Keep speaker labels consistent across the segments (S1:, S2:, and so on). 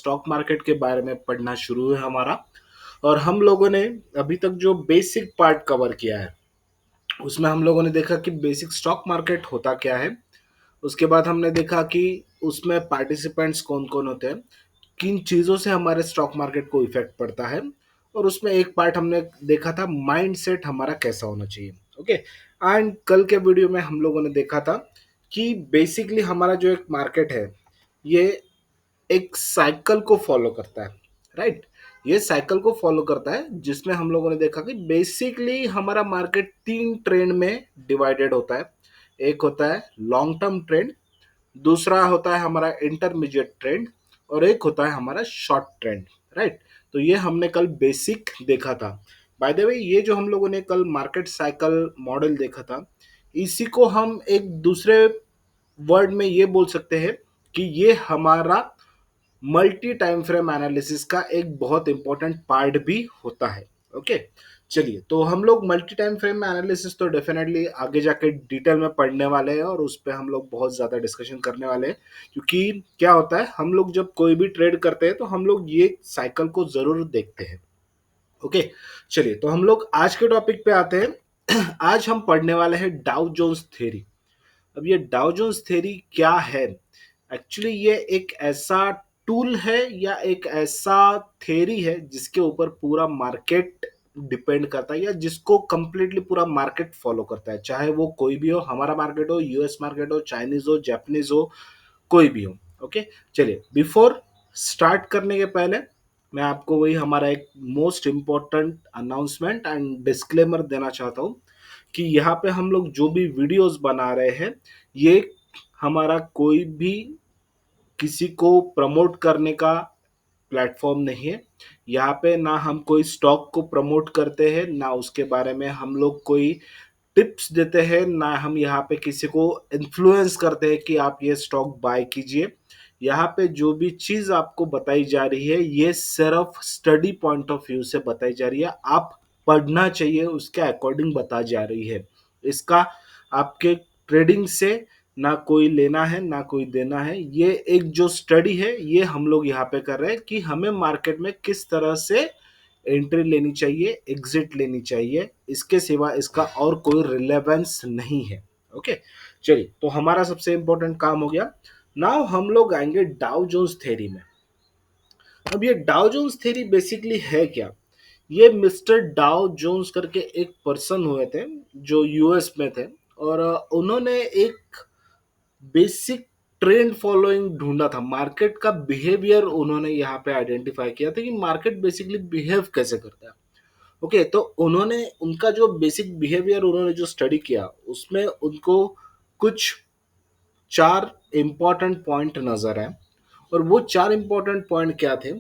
S1: Stock market के बारे में पढ़ना शुरू है हमारा। और हम लोगों ने अभी तक जो बेसिक पार्ट कवर किया है उसमें हम लोगों ने देखा कि बेसिक स्टॉक मार्केट होता क्या है। उसके बाद हमने देखा कि उसमें पार्टिसिपेंट्स कौन कौन होते हैं, किन चीज़ों से हमारे स्टॉक मार्केट को इफेक्ट पड़ता है। और उसमें एक पार्ट हमने देखा था माइंड सेट हमारा कैसा होना चाहिए। ओके। एंड कल के वीडियो में हम लोगों ने देखा था कि बेसिकली हमारा जो एक मार्केट है ये एक साइकिल को फॉलो करता है। राइट। ये साइकिल को फॉलो करता है जिसमें हम लोगों ने देखा कि बेसिकली हमारा मार्केट तीन ट्रेंड में डिवाइडेड होता है। एक होता है लॉन्ग टर्म ट्रेंड, दूसरा होता है हमारा इंटरमीडिएट ट्रेंड, और एक होता है हमारा शॉर्ट ट्रेंड। राइट। तो ये हमने कल बेसिक देखा था। बाय द वे ये जो हम लोगों ने कल मार्केट साइकिल मॉडल देखा था, इसी को हम एक दूसरे वर्ड में ये बोल सकते हैं कि ये हमारा मल्टी टाइम फ्रेम एनालिसिस का एक बहुत इंपॉर्टेंट पार्ट भी होता है। ओके। चलिए, तो हम लोग मल्टी टाइम फ्रेम एनालिसिस तो डेफिनेटली आगे जाके डिटेल में पढ़ने वाले हैं और उस पर हम लोग बहुत ज़्यादा डिस्कशन करने वाले हैं। क्योंकि क्या होता है, हम लोग जब कोई भी ट्रेड करते हैं तो हम लोग ये साइकिल को ज़रूर देखते हैं। ओके। चलिए, तो हम लोग आज के टॉपिक पे आते हैं। आज हम पढ़ने वाले हैं डाउ जोन्स थ्योरी। अब ये डाउ जोन्स थ्योरी क्या है? एक्चुअली ये एक ऐसा टूल है या एक ऐसा थ्योरी है जिसके ऊपर पूरा मार्केट डिपेंड करता है, या जिसको कंप्लीटली पूरा मार्केट फॉलो करता है, चाहे वो कोई भी हो, हमारा मार्केट हो, यूएस मार्केट हो, चाइनीज हो, जापानीज हो, कोई भी हो। ओके। चलिए, बिफोर स्टार्ट करने के पहले मैं आपको वही हमारा एक most important announcement and disclaimer देना चाहता हूँ कि यहाँ पे हम लोग जो भी वीडियोस बना रहे हैं ये हमारा कोई भी किसी को प्रमोट करने का प्लेटफॉर्म नहीं है। यहाँ पे ना हम कोई स्टॉक को प्रमोट करते हैं, ना उसके बारे में हम लोग कोई टिप्स देते हैं, ना हम यहाँ पे किसी को इन्फ्लुएंस करते हैं कि आप ये स्टॉक बाय कीजिए। यहाँ पे जो भी चीज आपको बताई जा रही है ये सिर्फ स्टडी पॉइंट ऑफ व्यू से बताई जा रही है। आप पढ़ना चाहिए उसके अकॉर्डिंग बता जा रही है। इसका आपके ट्रेडिंग से ना कोई लेना है ना कोई देना है। ये एक जो स्टडी है ये हम लोग यहाँ पे कर रहे हैं कि हमें मार्केट में किस तरह से एंट्री लेनी चाहिए, एग्जिट लेनी चाहिए, इसके सिवा इसका और कोई रिलेवेंस नहीं है। ओके। चलिए, तो हमारा सबसे इंपॉर्टेंट काम हो गया। नाउ हम लोग आएंगे डाउ जोन्स थ्योरी में। अब ये डाउ जोन्स थ्योरी बेसिकली है क्या? ये मिस्टर डाउ जोन्स करके एक पर्सन हुए थे जो यूएस में थे, और उन्होंने एक बेसिक ट्रेंड फॉलोइंग ढूंढा था। मार्केट का बिहेवियर उन्होंने यहाँ पे आइडेंटिफाई किया था कि मार्केट बेसिकली बिहेव कैसे करता है। ओके। तो उन्होंने उनका जो बेसिक बिहेवियर उन्होंने जो स्टडी किया उसमें उनको कुछ चार इंपॉर्टेंट पॉइंट नजर आए। और वो चार इंपॉर्टेंट पॉइंट क्या थे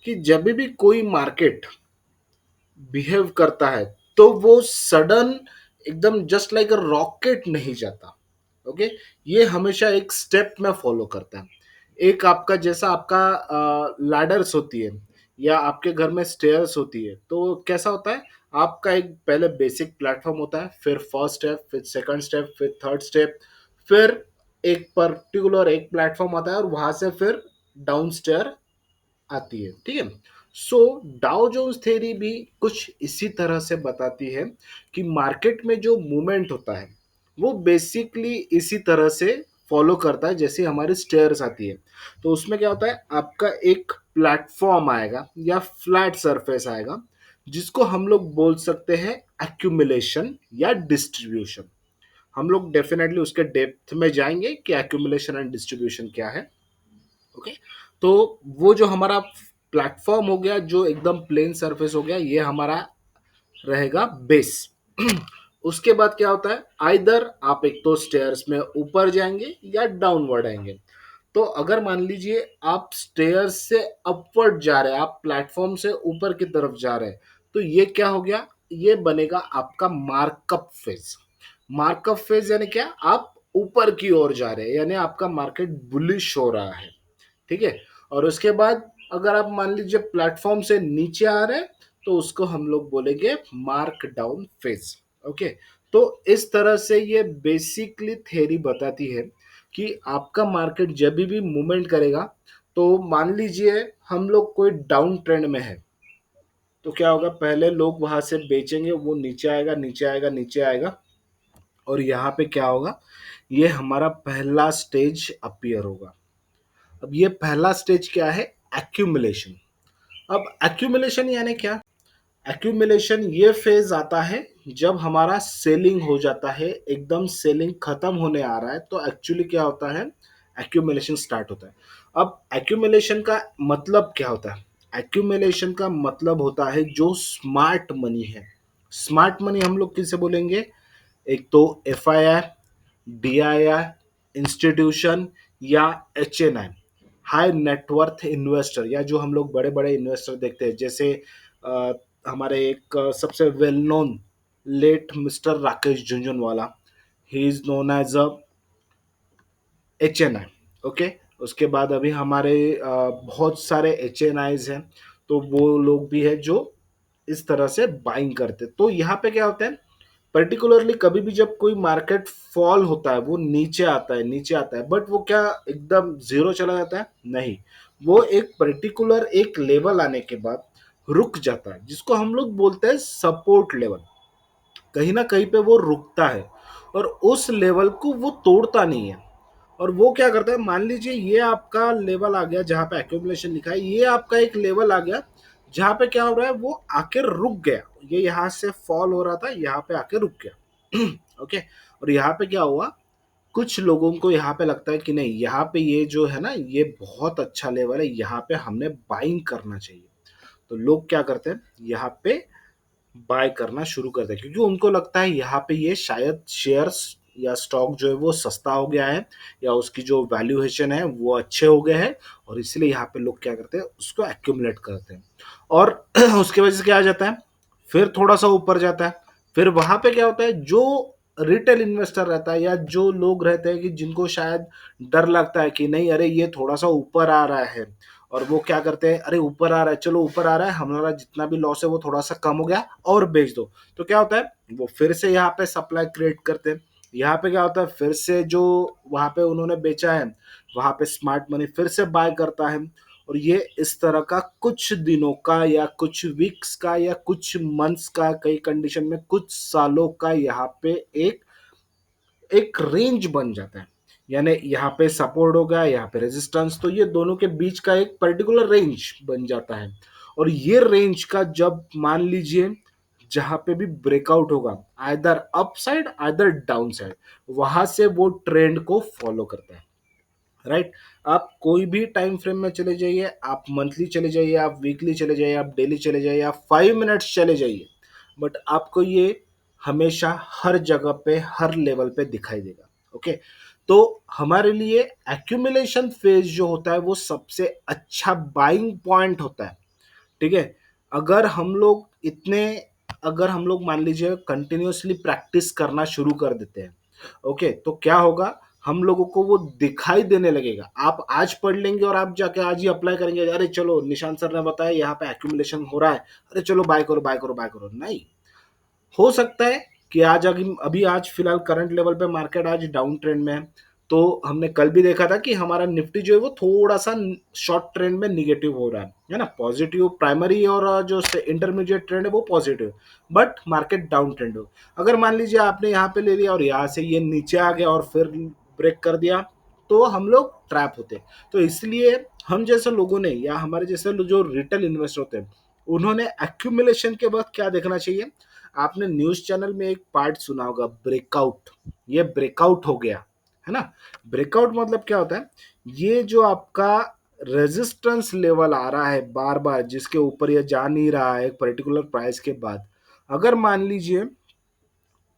S1: कि जब भी कोई मार्केट बिहेव करता है तो वो सडन एकदम जस्ट लाइक अ रॉकेट नहीं जाता। ओके। ये हमेशा एक स्टेप में फॉलो करता है। एक आपका जैसा आपका लैडर्स होती है या आपके घर में स्टेयर्स होती है, तो कैसा होता है, आपका एक पहले बेसिक प्लेटफॉर्म होता है, फिर फर्स्ट स्टेप, फिर सेकंड स्टेप, फिर थर्ड स्टेप, फिर एक पर्टिकुलर एक प्लेटफॉर्म आता है और वहां से फिर डाउन स्टेयर आती है। ठीक है। सो डाउ जोन्स थ्योरी भी कुछ इसी तरह से बताती है कि मार्केट में जो मूवमेंट होता है वो बेसिकली इसी तरह से फॉलो करता है जैसे हमारी स्टेयर्स आती है। तो उसमें क्या होता है, आपका एक प्लेटफॉर्म आएगा या फ्लैट सरफेस आएगा जिसको हम लोग बोल सकते हैं एक्यूमुलेशन या डिस्ट्रीब्यूशन। हम लोग डेफिनेटली उसके डेप्थ में जाएंगे कि एक्यूमुलेशन एंड डिस्ट्रीब्यूशन क्या है। ओके। तो वो जो हमारा प्लेटफॉर्म हो गया जो एकदम प्लेन सरफेस हो गया, ये हमारा रहेगा बेस। उसके बाद क्या होता है, आइदर आप एक तो स्टेयर्स में ऊपर जाएंगे या डाउनवर्ड आएंगे। तो अगर मान लीजिए आप स्टेयर्स से अपवर्ड जा रहे हैं, आप प्लेटफॉर्म से ऊपर की तरफ जा रहे हैं, तो ये क्या हो गया, ये बनेगा आपका मार्कअप फेज। मार्कअप फेज यानी क्या, आप ऊपर की ओर जा रहे हैं, यानी आपका मार्केट बुलिश हो रहा है। ठीक है। और उसके बाद अगर आप मान लीजिए प्लेटफॉर्म से नीचे आ रहे हैं तो उसको हम लोग बोलेंगे मार्क डाउन फेज। ओके। तो इस तरह से ये बेसिकली थ्योरी बताती है कि आपका मार्केट जब भी मूवमेंट करेगा तो मान लीजिए हम लोग कोई डाउन ट्रेंड में है, तो क्या होगा, पहले लोग वहां से बेचेंगे, वो नीचे आएगा, नीचे आएगा, नीचे आएगा, और यहाँ पे क्या होगा, ये हमारा पहला स्टेज अपीयर होगा। अब ये पहला स्टेज क्या है, एक्यूमुलेशन। अब एक्यूमुलेशन यानी क्या, एक्यूमुलेशन ये फेज आता है जब हमारा सेलिंग हो जाता है, एकदम सेलिंग खत्म होने आ रहा है, तो एक्चुअली क्या होता है, एक्यूमुलेशन स्टार्ट होता है। अब एक्यूमुलेशन का मतलब क्या होता है, एक्यूमुलेशन का मतलब होता है जो स्मार्ट मनी है। स्मार्ट मनी हम लोग किसे बोलेंगे, एक तो F I I, D I I, institution, या एच एन आई, हाई नेटवर्थ इन्वेस्टर, या जो हम लोग बड़े बड़े इन्वेस्टर देखते हैं, जैसे अ, हमारे एक सबसे well known late mister Rakesh Jhunjhunwala, he is known as a H N I. Okay, उसके बाद अभी हमारे बहुत सारे एच एन आईज हैं, तो वो लोग भी है जो इस तरह से बाइंग करते। तो यहाँ पे क्या होता है, पर्टिकुलरली कभी भी जब कोई मार्केट फॉल होता है, वो नीचे आता है, नीचे आता है, बट वो क्या एकदम जीरो चला जाता है, नहीं, वो एक पर्टिकुलर एक लेवल आने के बाद रुक जाता है, जिसको हम लोग बोलते हैं सपोर्ट लेवल। कहीं ना कहीं पे वो रुकता है, और उस लेवल को वो तोड़ता नहीं है। और वो क्या करता है, मान लीजिए ये आपका लेवल आ गया जहां पे एक्यूमुलेशन लिखा है, ये आपका एक लेवल आ गया जहां पे क्या हो रहा है, वो आके रुक गया, ये यहां से फॉल हो रहा था, यहाँ पे आके रुक गया। ओके, और यहाँ पे क्या हुआ, कुछ लोगों को यहाँ पे लगता है कि नहीं, यहाँ पे ये जो है ना, ये बहुत अच्छा लेवल है, यहाँ पे हमने बाइंग करना चाहिए। तो लोग क्या करते हैं, यहाँ पे बाय करना शुरू कर दे, क्योंकि उनको लगता है यहाँ पे ये शायद शेयर्स या स्टॉक जो है वो सस्ता हो गया है, या उसकी जो वैल्यूएशन है वो अच्छे हो गए हैं, और इसलिए यहाँ पे लोग क्या करते हैं, उसको एक्यूमुलेट करते हैं। और उसकी वजह से क्या आ जाता है, फिर थोड़ा सा ऊपर जाता है, फिर वहां पे क्या होता है, जो रिटेल इन्वेस्टर रहता है, या जो लोग रहते हैं कि जिनको शायद डर लगता है कि नहीं, अरे ये थोड़ा सा ऊपर आ रहा है, और वो क्या करते हैं, अरे ऊपर आ रहा है, चलो ऊपर आ रहा है, हमारा जितना भी लॉस है वो थोड़ा सा कम हो गया, और बेच दो। तो क्या होता है, वो फिर से यहाँ पे सप्लाई क्रिएट करते हैं। यहाँ पे क्या होता है, फिर से जो वहां पे उन्होंने बेचा है, वहां पे स्मार्ट मनी फिर से बाय करता है, और ये इस तरह का कुछ दिनों का, या कुछ वीक्स का, या कुछ मंथ्स का, कई कंडीशन में कुछ सालों का यहाँ पे एक एक रेंज बन जाता है। यानी यहाँ पे सपोर्ट हो गया, यहाँ पे रेजिस्टेंस, तो ये दोनों के बीच का एक पर्टिकुलर रेंज बन जाता है। और ये रेंज का जब मान लीजिए जहां पे भी ब्रेकआउट होगा, either up side either down side, वहां से वो ट्रेंड को फॉलो करता है। राइट, आप कोई भी टाइम फ्रेम में चले जाइए, आप मंथली चले जाइए, आप वीकली चले जाइए, आप डेली चले जाइए, आप 5 मिनट्स चले जाइए, बट आपको ये हमेशा हर जगह पे हर लेवल पे दिखाई देगा। ओके, तो हमारे लिए एक्यूमुलेशन फेज जो होता है वो सबसे अच्छा बाइंग पॉइंट होता है। ठीक है, अगर हम लोग इतने अगर हम लोग मान लीजिए कंटिन्यूअसली प्रैक्टिस करना शुरू कर देते हैं, ओके, तो क्या होगा, हम लोगों को वो दिखाई देने लगेगा। आप आज पढ़ लेंगे और आप जाके आज ही अप्लाई करेंगे, अरे चलो निशांत सर ने बताया यहाँ पे एक्यूमुलेशन हो रहा है, अरे चलो बाय करो, बाय करो, बाय करो, नहीं। हो सकता है कि आज अभी अभी आज फिलहाल करंट लेवल पे मार्केट आज डाउन ट्रेंड में है, तो हमने कल भी देखा था कि हमारा निफ्टी जो है वो थोड़ा सा शॉर्ट ट्रेंड में निगेटिव हो रहा है ना, पॉजिटिव प्राइमरी, और जो इंटरमीडिएट ट्रेंड है वो positive, but market down trend हो। अगर मान लीजिए आपने यहाँ पे ले लिया और यहाँ से ये नीचे आ गया और फिर ब्रेक कर दिया, तो हम लोग ट्रैप होते हैं। तो इसलिए हम जैसे लोगों ने, या हमारे जैसे जो रिटेल इन्वेस्टर होते हैं, उन्होंने एक्यूमुलेशन के बाद क्या देखना चाहिए, आपने न्यूज चैनल में एक पार्ट सुना होगा, ब्रेकआउट, ये ब्रेकआउट हो गया, है ना। ब्रेकआउट मतलब क्या होता है, ये जो आपका रेजिस्टेंस लेवल आ रहा है बार बार, जिसके ऊपर ये जा नहीं रहा है एक पर्टिकुलर प्राइस के बाद, अगर मान लीजिए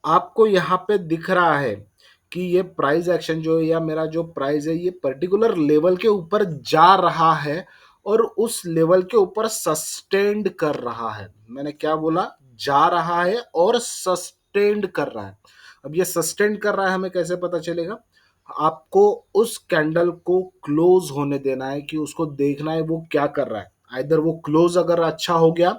S1: आपको यहाँ पे दिख रहा है कि ये प्राइस एक्शन जो है, या मेरा जो प्राइस है, ये पर्टिकुलर लेवल के ऊपर जा रहा है, और उस लेवल के ऊपर सस्टेन्ड कर रहा है। मैंने क्या बोला, जा रहा है और सस्टेन्ड कर रहा है। अब ये सस्टेन्ड कर रहा है हमें कैसे पता चलेगा, आपको उस कैंडल को क्लोज होने देना है, कि उसको देखना है वो क्या कर रहा है। आइदर वो क्लोज अगर अच्छा हो गया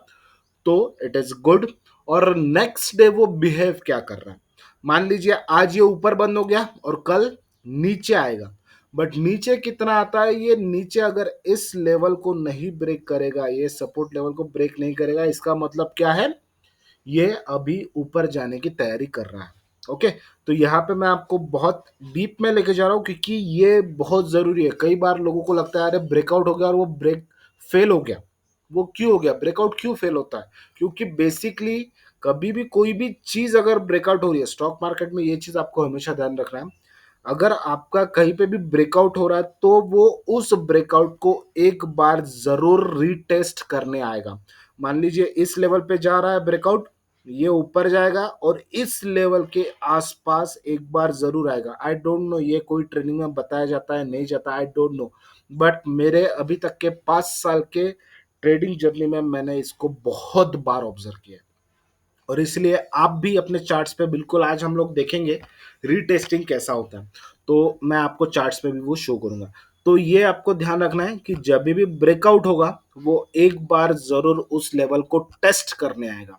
S1: तो इट इज गुड, और नेक्स्ट डे वो बिहेव क्या कर रहा है। मान लीजिए आज ये ऊपर बंद हो गया और कल नीचे आएगा, बट नीचे कितना आता है, ये नीचे अगर इस लेवल को नहीं ब्रेक करेगा, ये सपोर्ट लेवल को ब्रेक नहीं करेगा, इसका मतलब क्या है, ये अभी ऊपर जाने की तैयारी कर रहा है। ओके, तो यहाँ पे मैं आपको बहुत डीप में लेके जा रहा हूँ क्योंकि ये बहुत जरूरी है। कई बार लोगों को लगता है अरे ब्रेकआउट हो गया और वो ब्रेक फेल हो गया। वो क्यों हो गया, ब्रेकआउट क्यों फेल होता है? क्योंकि बेसिकली कभी भी कोई भी चीज अगर ब्रेकआउट हो रही है स्टॉक मार्केट में, ये चीज आपको हमेशा ध्यान रखना है। अगर आपका कहीं पे भी ब्रेकआउट हो रहा है तो वो उस ब्रेकआउट को एक बार जरूर रीटेस्ट करने आएगा। मान लीजिए इस लेवल पे जा रहा है ब्रेकआउट, ये ऊपर जाएगा और इस लेवल के आसपास एक बार जरूर आएगा। आई डोंट नो ये कोई ट्रेनिंग में बताया जाता है नहीं जाता, आई डोंट नो, बट मेरे अभी तक के 5 साल के ट्रेडिंग जर्नी में मैंने इसको बहुत बार ऑब्जर्व किया है। और इसलिए आप भी अपने चार्ट्स पे बिल्कुल, आज हम लोग देखेंगे रीटेस्टिंग कैसा होता है, तो मैं आपको चार्ट्स पे भी वो शो करूंगा। तो ये आपको ध्यान रखना है कि जब भी ब्रेकआउट होगा वो एक बार जरूर उस लेवल को टेस्ट करने आएगा।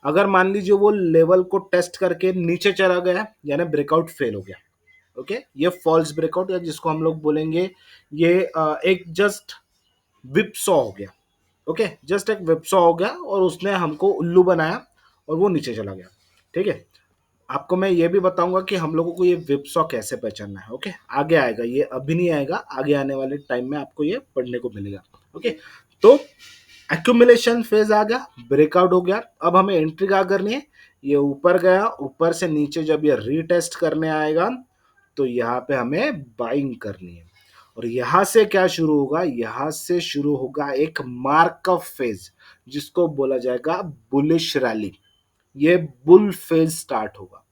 S1: अगर मान लीजिए वो लेवल को टेस्ट करके नीचे चला गया, यानी ब्रेकआउट फेल हो गया। ओके, ये फॉल्स ब्रेकआउट, या जिसको हम लोग बोलेंगे ये एक जस्ट विपसॉ हो गया। ओके, जस्ट एक विपसॉ हो गया और उसने हमको उल्लू बनाया और वो नीचे चला गया। ठीक है, आपको मैं ये भी बताऊंगा कि हम लोगों को ये विपसॉ कैसे पहचानना है। ओके, आगे आएगा, ये अभी नहीं आएगा, आगे आने वाले टाइम में आपको ये पढ़ने को मिलेगा। ओके, तो एक्यूमुलेशन फेज आ गया, ब्रेकआउट हो गया, अब हमें एंट्री क्या करनी है, ये ऊपर गया, ऊपर से नीचे जब ये रीटेस्ट करने आएगा तो यहाँ पे हमें बाइंग करनी है। और यहां से क्या शुरू होगा, यहां से शुरू होगा एक मार्कअप फेज जिसको बोला जाएगा बुलिश रैली। ये बुल फेज स्टार्ट होगा।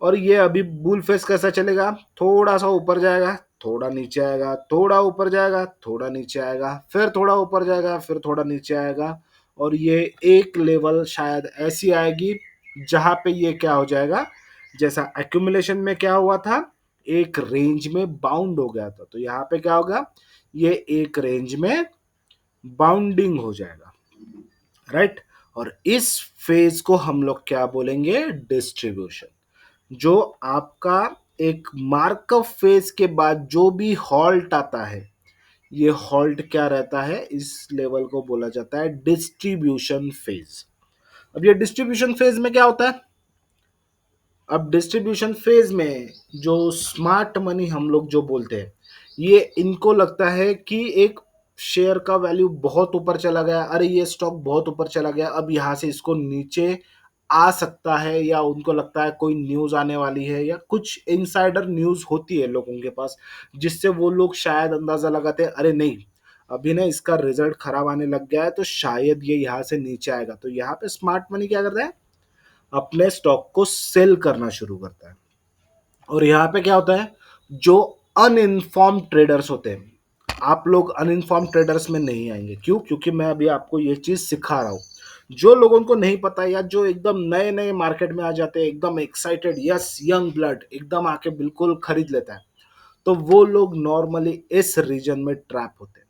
S1: और ये अभी बुल फेज कैसा चलेगा, थोड़ा सा ऊपर जाएगा, थोड़ा नीचे आएगा, थोड़ा ऊपर जाएगा, थोड़ा नीचे आएगा, फिर थोड़ा ऊपर जाएगा, फिर थोड़ा नीचे आएगा। और ये एक लेवल शायद ऐसी आएगी जहां पे ये क्या हो जाएगा, जैसा एक्यूमुलेशन में क्या हुआ था, एक रेंज में बाउंड हो गया था, तो यहाँ पे क्या होगा, ये एक रेंज में बाउंडिंग हो जाएगा। राइट, और इस फेज को हम लोग क्या बोलेंगे, डिस्ट्रीब्यूशन। जो आपका एक मार्कअप फेज के बाद जो भी हॉल्ट आता है, ये हॉल्ट क्या रहता है, इस लेवल को बोला जाता है डिस्ट्रीब्यूशन फेज। अब ये डिस्ट्रीब्यूशन फेज में क्या होता है, अब डिस्ट्रीब्यूशन फेज में जो स्मार्ट मनी हम लोग जो बोलते हैं, ये इनको लगता है कि एक शेयर का वैल्यू बहुत ऊपर चला गया, अरे ये स्टॉक बहुत ऊपर चला गया, अब यहाँ से इसको नीचे आ सकता है, या उनको लगता है कोई न्यूज आने वाली है या कुछ इनसाइडर न्यूज होती है लोगों के पास, जिससे वो लोग शायद अंदाजा लगाते हैं अरे नहीं, अभी ना इसका रिजल्ट खराब आने लग गया है तो शायद ये यहाँ से नीचे आएगा। तो यहाँ पे स्मार्ट मनी क्या करता है, अपने स्टॉक को सेल करना शुरू करता है। और यहाँ पे क्या होता है, जो अनइन्फॉर्म ट्रेडर्स होते हैं, आप लोग अनइन्फॉर्म ट्रेडर्स में नहीं आएंगे। क्यों? क्योंकि मैं अभी आपको ये चीज सिखा रहा हूँ। जो लोगों को नहीं पता या जो एकदम नए नए मार्केट में आ जाते हैं, एकदम एक्साइटेड, यस यंग ब्लड एकदम आके बिल्कुल खरीद लेता है, तो वो लोग नॉर्मली इस रीजन में ट्रैप होते हैं।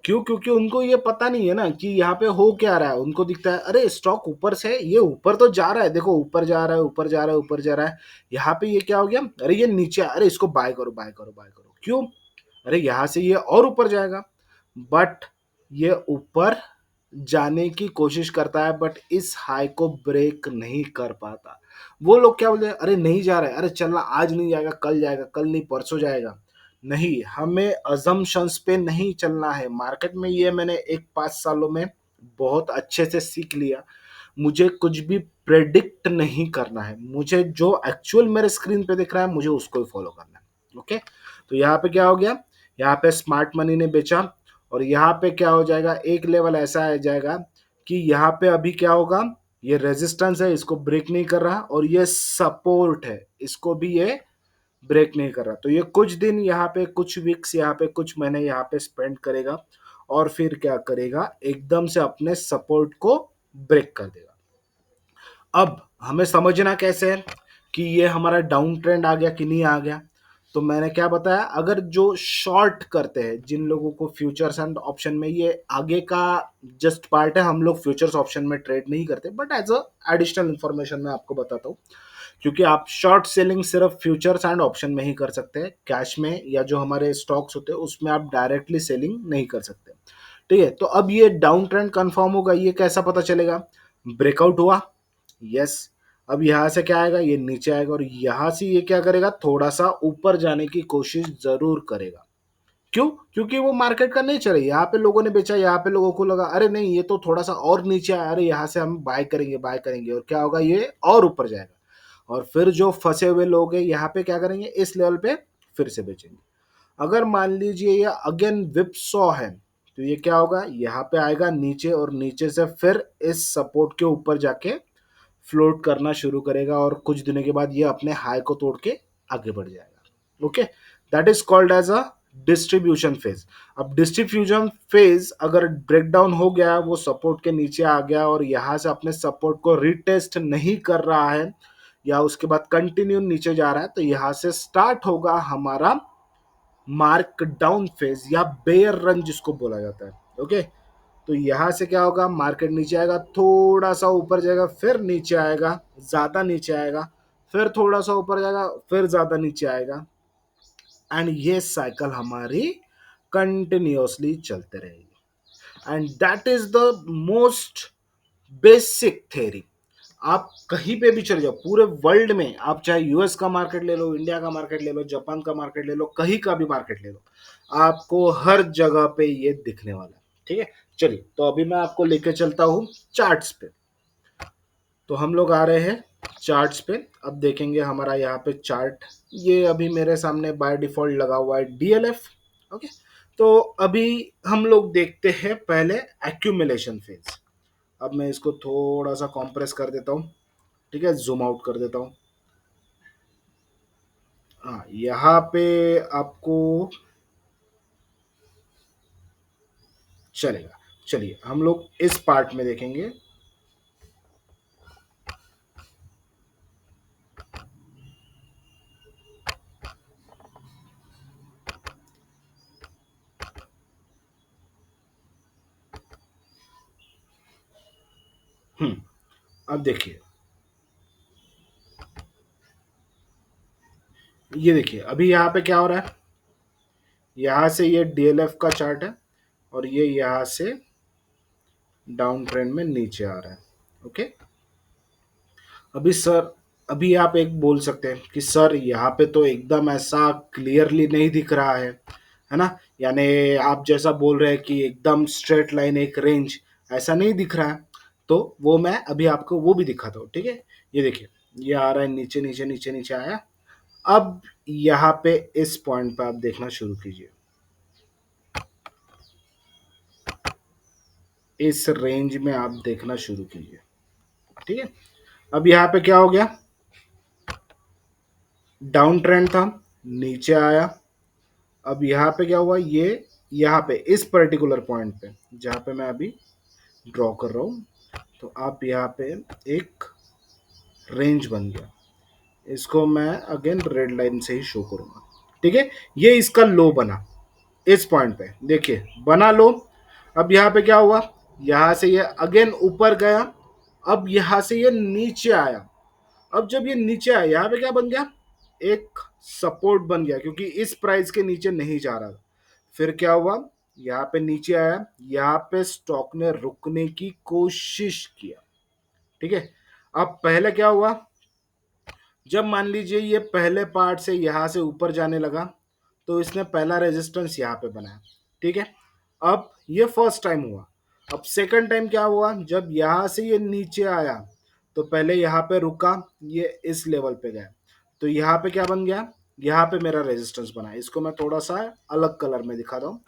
S1: क्यों? क्योंकि उनको ये पता नहीं है ना कि यहाँ पे हो क्या रहा है। उनको दिखता है अरे स्टॉक ऊपर से, ये ऊपर तो जा रहा है, देखो ऊपर जा रहा है, ऊपर जा रहा है, ऊपर जा रहा है। यहाँ पे ये क्या हो गया, अरे ये नीचे, अरे इसको बाय करो, बाय करो, बाय करो। क्यों? अरे यहाँ से ये और ऊपर जाएगा। बट ये ऊपर जाने की कोशिश करता है, बट इस हाई को ब्रेक नहीं कर पाता। वो लोग क्या बोलते हैं, अरे नहीं जा रहा है, अरे चलना, आज नहीं जाएगा, कल जाएगा, कल नहीं परसों जाएगा। नहीं, हमें अजम्पशंस पे नहीं चलना है मार्केट में। ये मैंने एक 5 सालों में बहुत अच्छे से सीख लिया। मुझे कुछ भी प्रेडिक्ट नहीं करना है, मुझे जो एक्चुअल मेरे स्क्रीन पे दिख रहा है मुझे उसको ही फॉलो करना है। ओके, तो यहाँ पे क्या हो गया, यहाँ पे स्मार्ट मनी ने बेचा, और यहाँ पे क्या हो जाएगा, एक लेवल ऐसा आ जाएगा कि यहाँ पे अभी क्या होगा, ये रेजिस्टेंस है, इसको ब्रेक नहीं कर रहा, और ये सपोर्ट है, इसको भी ये ब्रेक नहीं कर रहा। तो ये कुछ दिन यहाँ पे, कुछ वीक्स यहाँ पे, कुछ महीने यहाँ पे स्पेंड करेगा, और फिर क्या करेगा, एकदम से अपने सपोर्ट को ब्रेक कर देगा। अब हमें समझना कैसे है कि ये हमारा डाउन ट्रेंड आ गया कि नहीं आ गया। तो मैंने क्या बताया, अगर जो शॉर्ट करते हैं, जिन लोगों को फ्यूचर्स एंड ऑप्शन में, ये आगे का जस्ट पार्ट है, हम लोग फ्यूचर्स ऑप्शन में ट्रेड नहीं करते, but as a additional information मैं आपको बताता हूँ। क्योंकि आप शॉर्ट सेलिंग सिर्फ फ्यूचर्स एंड ऑप्शन में ही कर सकते हैं, कैश में या जो हमारे स्टॉक्स होते हैं उसमें आप डायरेक्टली सेलिंग नहीं कर सकते। ठीक है, तो अब ये डाउन ट्रेंड कंफर्म होगा, ये कैसा पता चलेगा? ब्रेकआउट हुआ, यस, अब यहां से क्या आएगा, ये नीचे आएगा और यहां से ये क्या करेगा, थोड़ा सा ऊपर जाने की कोशिश जरूर करेगा। क्यों? क्योंकि वो मार्केट का नेचर है, यहाँ पे लोगों ने बेचा, यहाँ पे लोगों को लगा अरे नहीं ये तो थोड़ा सा और नीचे आया, अरे यहाँ से हम बाय करेंगे बाय करेंगे, और क्या होगा, ये और ऊपर जाएगा। और फिर जो फंसे हुए लोग हैं यहाँ पे क्या करेंगे, इस लेवल पे फिर से बेचेंगे। अगर मान लीजिए ये अगेन विप सॉ है, तो ये क्या होगा, यहाँ पे आएगा नीचे और नीचे से फिर इस सपोर्ट के ऊपर जाके फ्लोट करना शुरू करेगा और कुछ दिनों के बाद ये अपने हाई को तोड़ के आगे बढ़ जाएगा। Okay, that is called as a distribution phase. अब डिस्ट्रीब्यूशन फेज अगर ब्रेक डाउन हो गया, वो सपोर्ट के नीचे आ गया और यहां से अपने सपोर्ट को रिटेस्ट नहीं कर रहा है या उसके बाद कंटिन्यू नीचे जा रहा है, तो यहां से स्टार्ट होगा हमारा मार्क डाउन फेज या बेयर रन जिसको बोला जाता है। ओके, तो यहां से क्या होगा, मार्केट नीचे आएगा, थोड़ा सा ऊपर जाएगा, फिर नीचे आएगा, ज्यादा नीचे आएगा, फिर थोड़ा सा ऊपर जाएगा, फिर ज्यादा नीचे आएगा, एंड ये साइकिल हमारी कंटिन्यूअसली चलते रहेगी। And that is the most basic theory. आप कहीं पे भी चले जाओ पूरे वर्ल्ड में, आप चाहे यूएस का मार्केट ले लो, इंडिया का मार्केट ले लो, जापान का मार्केट ले लो, कहीं का भी मार्केट ले लो, आपको हर जगह पे ये दिखने वाला है। ठीक है, चलिए तो अभी मैं आपको लेके चलता हूँ चार्ट्स पे। तो हम लोग आ रहे हैं चार्ट्स पे, अब देखेंगे हमारा यहाँ पे चार्ट, ये अभी मेरे सामने बाय डिफॉल्ट लगा हुआ है डीएलएफ। ओके, तो अभी हम लोग देखते हैं पहले एक्यूमुलेशन फेज। अब मैं इसको थोड़ा सा कॉम्प्रेस कर देता हूँ, ठीक है, जूम आउट कर देता हूँ। हाँ, यहाँ पे आपको चलेगा। चलिए हम लोग इस पार्ट में देखेंगे। हम्म, अब देखिए, ये देखिए अभी यहाँ पे क्या हो रहा है, यहाँ से ये डीएलएफ का चार्ट है और ये यहाँ से डाउन ट्रेंड में नीचे आ रहा है। ओके, अभी सर, अभी आप एक बोल सकते हैं कि सर यहाँ पे तो एकदम ऐसा क्लियरली नहीं दिख रहा है ना, यानी आप जैसा बोल रहे हैं कि एकदम स्ट्रेट लाइन एक रेंज, ऐसा नहीं दिख रहा है। तो वो मैं अभी आपको वो भी दिखाता हूँ। ठीक है, ये देखिए, ये आ रहा है नीचे नीचे नीचे नीचे आया। अब यहाँ पे इस पॉइंट पे आप देखना शुरू कीजिए, इस रेंज में आप देखना शुरू कीजिए। ठीक है, अब यहाँ पे क्या हो गया, डाउन ट्रेंड था, नीचे आया। अब यहाँ पे क्या हुआ, ये यहाँ पे इस पर्टिकुलर पॉइंट पे जहाँ पे मैं अभी ड्रॉ कर रहा हूँ, तो आप यहाँ पे एक रेंज बन गया, इसको मैं अगेन रेड लाइन से ही शो करूंगा। ठीक है, ये इसका लो बना, इस पॉइंट पे देखिए बना लो। अब यहाँ पे क्या हुआ, यहाँ से ये अगेन ऊपर गया, अब यहाँ से ये नीचे आया। अब जब ये नीचे आया, यहाँ पे क्या बन गया, एक सपोर्ट बन गया, क्योंकि इस प्राइस के नीचे नहीं जा रहा था। फिर क्या हुआ, यहाँ पे नीचे आया, यहाँ पे स्टॉक ने रुकने की कोशिश किया। ठीक है, अब पहले क्या हुआ, जब मान लीजिए ये पहले पार्ट से यहाँ से ऊपर जाने लगा, तो इसने पहला रेजिस्टेंस यहाँ पे बनाया। ठीक है, अब ये फर्स्ट टाइम हुआ। अब सेकंड टाइम क्या हुआ, जब यहाँ से ये नीचे आया, तो पहले यहाँ पे रुका, ये इस लेवल पे गया, तो यहाँ पे क्या बन गया, यहाँ पे मेरा रेजिस्टेंस बना। इसको मैं थोड़ा सा अलग कलर में दिखाता हूँ,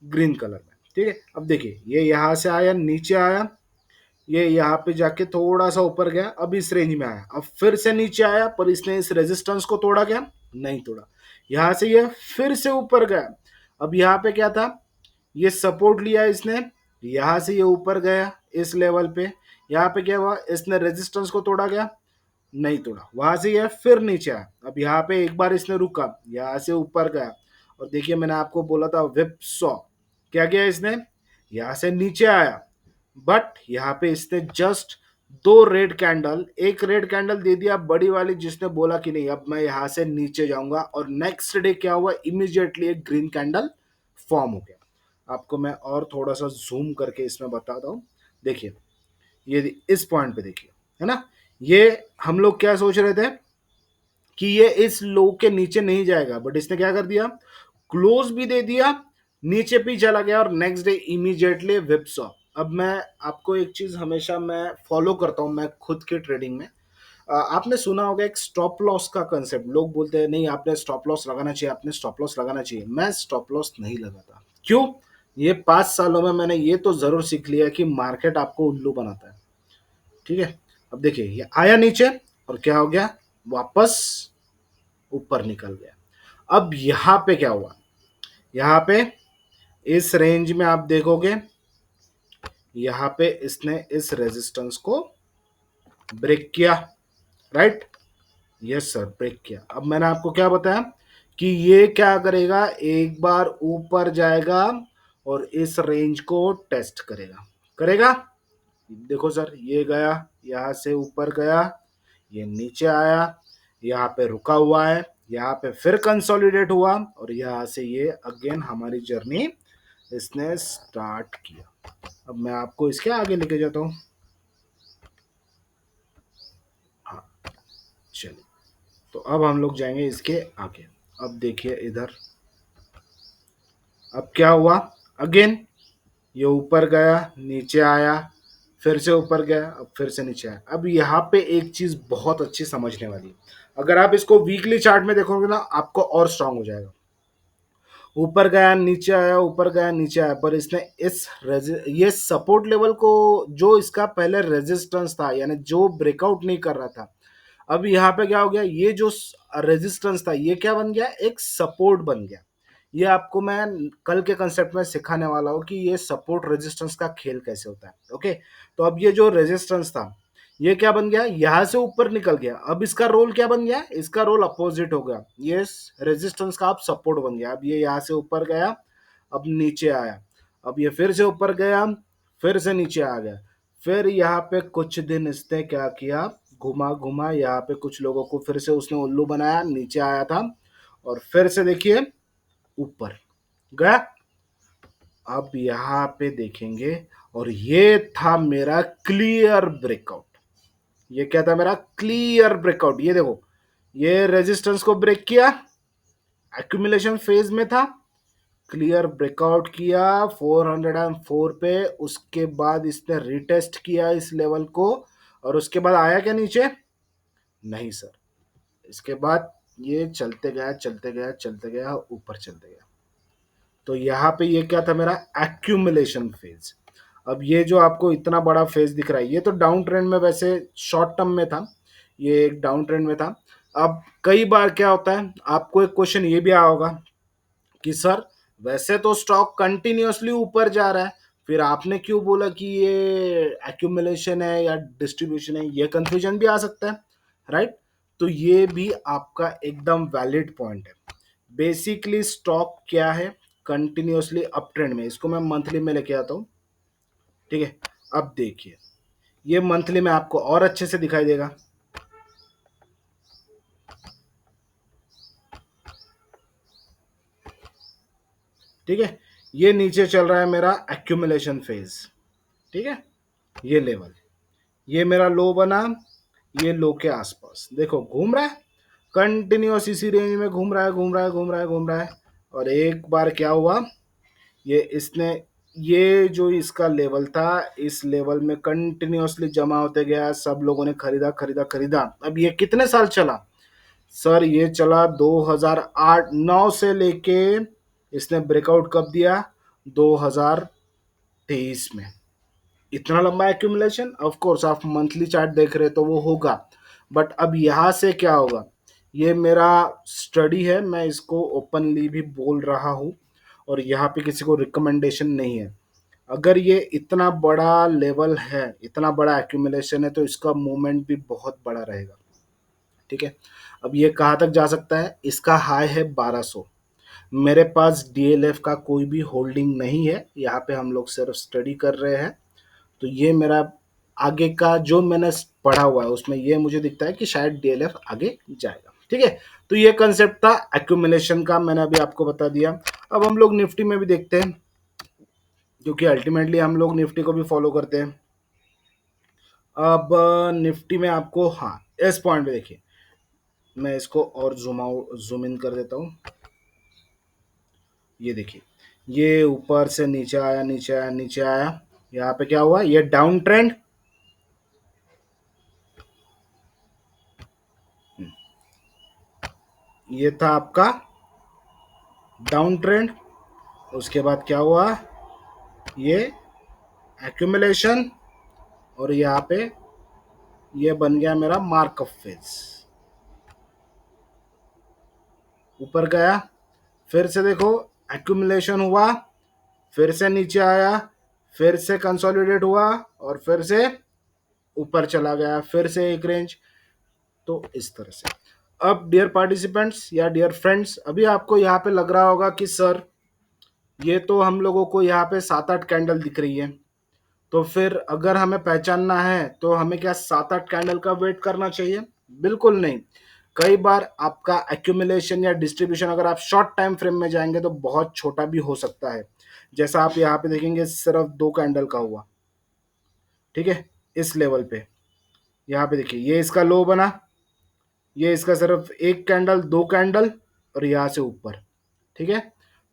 S1: ग्रीन कलर में। ठीक है, अब देखिए ये यहाँ से आया, नीचे आया, ये यहाँ पे जाके थोड़ा सा ऊपर गया, अब इस रेंज में आया, अब फिर से नीचे आया, पर इसने इस रेजिस्टेंस को तोड़ा क्या, नहीं तोड़ा। यहाँ से ये फिर से ऊपर गया, अब यहाँ पे क्या था, ये सपोर्ट लिया इसने, यहाँ से ये ऊपर गया इस लेवल पे, यहाँ पे क्या हुआ, इसने रेजिस्टेंस को तोड़ा गया, नहीं तोड़ा। वहां से ये फिर नीचे आया, अब यहाँ पे एक बार इसने रुका, यहाँ से ऊपर गया, और देखिए मैंने आपको बोला था विप सॉ, क्या किया इसने, यहाँ से नीचे आया, बट यहाँ पे इसने जस्ट दो रेड कैंडल, एक रेड कैंडल दे दिया बड़ी वाली जिसने बोला कि नहीं अब मैं यहां से नीचे जाऊंगा, और नेक्स्ट डे क्या हुआ, इमीडिएटली एक ग्रीन कैंडल फॉर्म हो गया। आपको मैं और थोड़ा सा जूम करके इसमें बताता हूं। देखिए, ये इस पॉइंट पे देखिए, है ना, ये हम लोग क्या सोच रहे थे कि ये इस लो के नीचे नहीं जाएगा, बट इसने क्या कर दिया, क्लोज भी दे दिया, नीचे भी चला गया, और नेक्स्ट डे इमीडिएटली विप्स। अब मैं आपको एक चीज हमेशा मैं फॉलो करता हूं मैं खुद के ट्रेडिंग में। आपने सुना होगा एक स्टॉप लॉस का कंसेप्ट, लोग बोलते हैं नहीं आपने स्टॉप लॉस लगाना चाहिए, आपने स्टॉप लॉस लगाना चाहिए। मैं स्टॉप लॉस नहीं लगाता। क्यों? ये 5 सालों में मैंने ये तो जरूर सीख लिया कि मार्केट आपको उल्लू बनाता है। ठीक है, अब देखिए ये आया नीचे और क्या हो गया, वापस ऊपर निकल गया। अब यहां पे क्या हुआ, यहां पे इस रेंज में आप देखोगे, यहां पे इसने इस रेजिस्टेंस को ब्रेक किया, राइट? यस सर, ब्रेक किया। अब मैंने आपको क्या बताया कि ये क्या करेगा, एक बार ऊपर जाएगा और इस रेंज को टेस्ट करेगा, करेगा। देखो सर, ये गया, यहां से ऊपर गया, ये नीचे आया, यहाँ पे रुका हुआ है, यहाँ पे फिर कंसोलिडेट हुआ, और यहाँ से ये अगेन हमारी जर्नी इसने स्टार्ट किया। अब मैं आपको इसके आगे लेके जाता हूँ। हाँ, चलिए, तो अब हम लोग जाएंगे इसके आगे। अब देखिए इधर, अब क्या हुआ, अगेन ये ऊपर गया, नीचे आया, फिर से ऊपर गया, अब फिर से नीचे आया। अब यहाँ पे एक चीज बहुत अच्छी समझने वाली है, अगर आप इसको वीकली चार्ट में देखोगे ना आपको और स्ट्रांग हो जाएगा। ऊपर गया नीचे आया, ऊपर गया नीचे आया, पर इसने ये सपोर्ट लेवल को, जो इसका पहले रेजिस्टेंस था यानी जो ब्रेकआउट नहीं कर रहा था, अब यहाँ पे क्या हो गया, ये जो रेजिस्टेंस था ये क्या बन गया, एक सपोर्ट बन गया। ये आपको मैं कल के कंसेप्ट में सिखाने वाला हूँ कि ये सपोर्ट रेजिस्टेंस का खेल कैसे होता है। ओके, तो अब ये जो रेजिस्टेंस था ये क्या बन गया, यहां से ऊपर निकल गया। अब इसका रोल क्या बन गया, इसका रोल अपोजिट हो गया, ये रेजिस्टेंस का अब सपोर्ट बन गया। अब ये यहां से ऊपर गया, अब नीचे आया, अब ये फिर से ऊपर गया, फिर से नीचे आ गया, फिर यहाँ पे कुछ दिन इसने क्या किया, घुमा घुमा, यहाँ पे कुछ लोगों को फिर से उसने उल्लू बनाया, नीचे आया था, और फिर से देखिए ऊपर गया। अब यहाँ पे देखेंगे, और ये था मेरा क्लियर ब्रेकआउट। ये क्या था, मेरा क्लियर ब्रेकआउट। ये देखो, ये रेजिस्टेंस को ब्रेक किया, एक्यूमुलेशन फेज में था, क्लियर ब्रेकआउट किया 404 पे, उसके बाद इसने रिटेस्ट किया इस लेवल को, और उसके बाद आया क्या नीचे, नहीं सर, इसके बाद ये चलते गया चलते गया चलते गया, ऊपर चलते गया। तो यहाँ पे ये क्या था, मेरा एक्यूमुलेशन फेज। अब ये जो आपको इतना बड़ा फेज दिख रहा है, ये तो डाउन ट्रेंड में, वैसे शॉर्ट टर्म में था, ये एक डाउन ट्रेंड में था। अब कई बार क्या होता है, आपको एक क्वेश्चन ये भी आया होगा कि सर वैसे तो स्टॉक कंटिन्यूअसली ऊपर जा रहा है, फिर आपने क्यों बोला कि ये एक्यूमुलेशन है या डिस्ट्रीब्यूशन है, ये कंफ्यूजन भी आ सकता है, राइट? तो ये भी आपका एकदम वैलिड पॉइंट है। बेसिकली स्टॉक क्या है, कंटिन्यूअसली अप ट्रेंड में, इसको मैं मंथली में लेके आता हूँ। ठीक है, अब देखिए ये मंथली में आपको और अच्छे से दिखाई देगा। ठीक है, ये नीचे चल रहा है मेरा एक्यूमुलेशन फेज। ठीक है, ये लेवल, ये मेरा लो बना, ये लो के आसपास देखो घूम रहा है, कंटिन्यूअस इसी रेंज में घूम रहा है, घूम रहा है, घूम रहा है, घूम रहा है। और एक बार क्या हुआ, ये इसने, ये जो इसका लेवल था, इस लेवल में कंटिन्यूअसली जमा होते गया, सब लोगों ने खरीदा खरीदा खरीदा। अब ये कितने साल चला सर, ये चला 2008 9 से लेके, इसने ब्रेकआउट कब दिया, 2023 में। इतना लंबा एक्यूमुलेशन, ऑफ कोर्स आप मंथली चार्ट देख रहे तो वो होगा, बट अब यहां से क्या होगा, ये मेरा स्टडी है, मैं इसको ओपनली भी बोल रहा हूँ, और यहाँ पे किसी को रिकमेंडेशन नहीं है। अगर ये इतना बड़ा लेवल है, इतना बड़ा एक्यूमुलेशन है, तो इसका मूवमेंट भी बहुत बड़ा रहेगा। ठीक है, अब ये कहाँ तक जा सकता है, इसका हाई है 1200। मेरे पास डीएलएफ का कोई भी होल्डिंग नहीं है, यहाँ पे हम लोग सिर्फ स्टडी कर रहे हैं। तो ये मेरा आगे का जो मैंने पढ़ा हुआ है उसमें ये मुझे दिखता है कि शायद डीएलएफ आगे जाएगा। ठीक है, तो ये कंसेप्ट था एक्यूमुलेशन का, मैंने अभी आपको बता दिया। अब हम लोग निफ्टी में भी देखते हैं, क्योंकि अल्टीमेटली हम लोग निफ्टी को भी फॉलो करते हैं। अब निफ्टी में आपको, हाँ, इस पॉइंट पे देखिए, मैं इसको और जूम इन कर देता हूँ। ये देखिए, ये ऊपर से नीचे आया, नीचे आया, नीचे आया, यहाँ पे क्या हुआ, ये डाउन ट्रेंड, ये था आपका डाउन ट्रेंड। उसके बाद क्या हुआ, ये एक्यूमुलेशन, और यहाँ पे ये बन गया मेरा मार्कअप फेज। ऊपर गया, फिर से देखो एक्यूमुलेशन हुआ, फिर से नीचे आया, फिर से कंसोलिडेट हुआ, और फिर से ऊपर चला गया, फिर से एक रेंज। तो इस तरह से। अब डियर पार्टिसिपेंट्स या डियर फ्रेंड्स, अभी आपको यहाँ पे लग रहा होगा कि सर ये तो हम लोगों को यहाँ पे 7-8 कैंडल दिख रही है, तो फिर अगर हमें पहचानना है तो हमें क्या 7-8 कैंडल का वेट करना चाहिए? बिल्कुल नहीं। कई बार आपका एक्यूमुलेशन या डिस्ट्रीब्यूशन अगर आप शॉर्ट टाइम फ्रेम में जाएंगे तो बहुत छोटा भी हो सकता है। जैसा आप यहाँ पे देखेंगे सिर्फ 2 कैंडल का हुआ, ठीक है, इस लेवल पे। यहाँ पे देखिए ये इसका लो बना, ये इसका सिर्फ 1 कैंडल, 2 कैंडल, और यहाँ से ऊपर। ठीक है,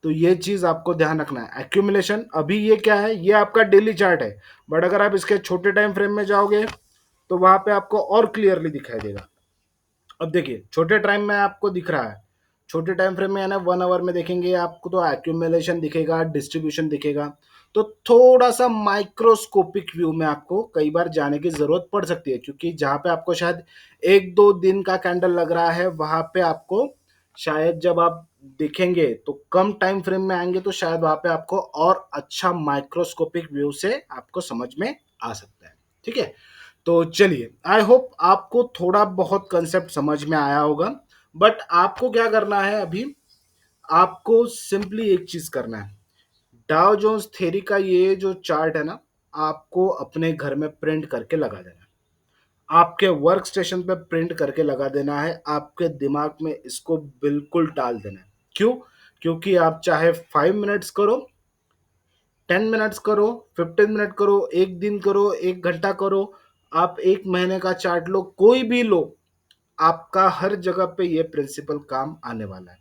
S1: तो ये चीज आपको ध्यान रखना है। एक्यूमुलेशन अभी ये क्या है, ये आपका डेली चार्ट है, बट अगर आप इसके छोटे टाइम फ्रेम में जाओगे तो वहां पे आपको और क्लियरली दिखाई देगा। अब देखिए छोटे टाइम में आपको दिख रहा है, छोटे टाइम फ्रेम में यानी 1 आवर में देखेंगे आपको तो एक्यूमुलेशन दिखेगा, डिस्ट्रीब्यूशन दिखेगा। तो थोड़ा सा माइक्रोस्कोपिक व्यू में आपको कई बार जाने की जरूरत पड़ सकती है, क्योंकि जहां पे आपको शायद 1-2 दिन का कैंडल लग रहा है, वहां पे आपको शायद जब आप देखेंगे तो कम टाइम फ्रेम में आएंगे तो शायद वहां पे आपको और अच्छा माइक्रोस्कोपिक व्यू से आपको समझ में आ सकता है। ठीक है, तो चलिए, आई होप आपको थोड़ा बहुत कंसेप्ट समझ में आया होगा। बट आपको क्या करना है अभी, आपको सिंपली एक चीज करना है। डाउ जोन्स थ्योरी का ये जो चार्ट है ना, आपको अपने घर में प्रिंट करके लगा देना है, आपके वर्क स्टेशन पे प्रिंट करके लगा देना है, आपके दिमाग में इसको बिल्कुल डाल देना है। क्यों? क्योंकि आप चाहे 5 मिनट्स करो, 10 मिनट्स करो, 15 मिनट करो, एक दिन करो, 1 घंटा करो, आप 1 महीने का चार्ट लो, कोई भी लो, आपका हर जगह पे ये प्रिंसिपल काम आने वाला है।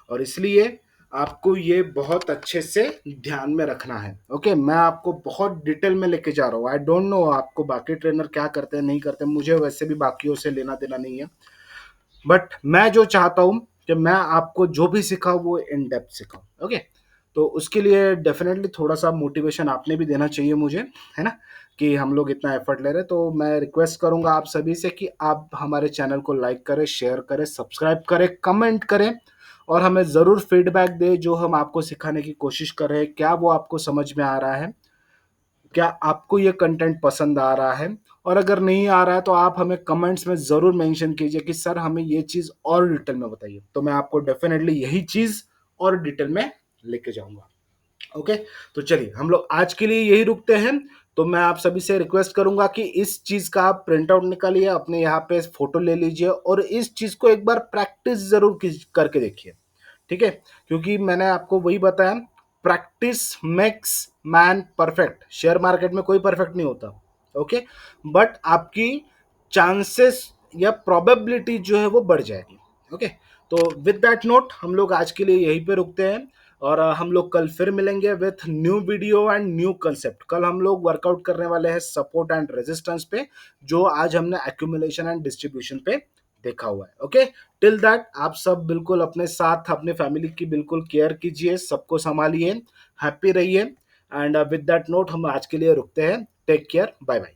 S1: और इसलिए आपको ये बहुत अच्छे से ध्यान में रखना है। ओके, मैं आपको बहुत डिटेल में लेके जा रहा हूँ। आई डोंट नो आपको बाकी ट्रेनर क्या करते हैं नहीं करते, मुझे वैसे भी बाकियों से लेना देना नहीं है, बट मैं जो चाहता हूँ कि मैं आपको जो भी सिखाऊं वो इन डेप्थ सिखाऊं। ओके, तो उसके लिए डेफिनेटली थोड़ा सा मोटिवेशन आपने भी देना चाहिए मुझे, है ना, कि हम लोग इतना एफर्ट ले रहे हैं। तो मैं रिक्वेस्ट करूंगा आप सभी से कि आप हमारे चैनल को लाइक करें, शेयर करें, सब्सक्राइब करें, कमेंट करें, और हमें ज़रूर फीडबैक दें जो हम आपको सिखाने की कोशिश कर रहे हैं, क्या वो आपको समझ में आ रहा है, क्या आपको ये कंटेंट पसंद आ रहा है। और अगर नहीं आ रहा है तो आप हमें कमेंट्स में ज़रूर मेंशन कीजिए कि सर हमें ये चीज़ और डिटेल में बताइए, तो मैं आपको डेफिनेटली यही चीज़ और डिटेल में लेके जाऊंगा। ओके, तो चलिए हम लोग आज के लिए यही रुकते हैं। तो मैं आप सभी से रिक्वेस्ट करूंगा कि इस चीज का आप प्रिंट आउट निकालिए, अपने यहाँ पे फोटो ले लीजिए, और इस चीज को एक बार प्रैक्टिस जरूर करके देखिए। ठीक है, क्योंकि मैंने आपको वही बताया, practice makes man perfect. Share market में कोई परफेक्ट नहीं होता, ओके, बट आपकी चांसेस या प्रोबेबिलिटी जो है वो बढ़ जाएगी। ओके, तो विद दैट नोट हम लोग आज के लिए यहीं पे रुकते हैं, और हम लोग कल फिर मिलेंगे with new video and new concept. कल हम लोग वर्कआउट करने वाले हैं सपोर्ट एंड रेजिस्टेंस पे, जो आज हमने एक्यूमुलेशन एंड डिस्ट्रीब्यूशन पे देखा हुआ है। ओके, टिल दैट आप सब बिल्कुल अपने साथ अपने फैमिली की बिल्कुल केयर कीजिए, सबको संभालिए, हैप्पी रहिए, एंड विद दैट नोट हम आज के लिए रुकते हैं। Take care, bye bye.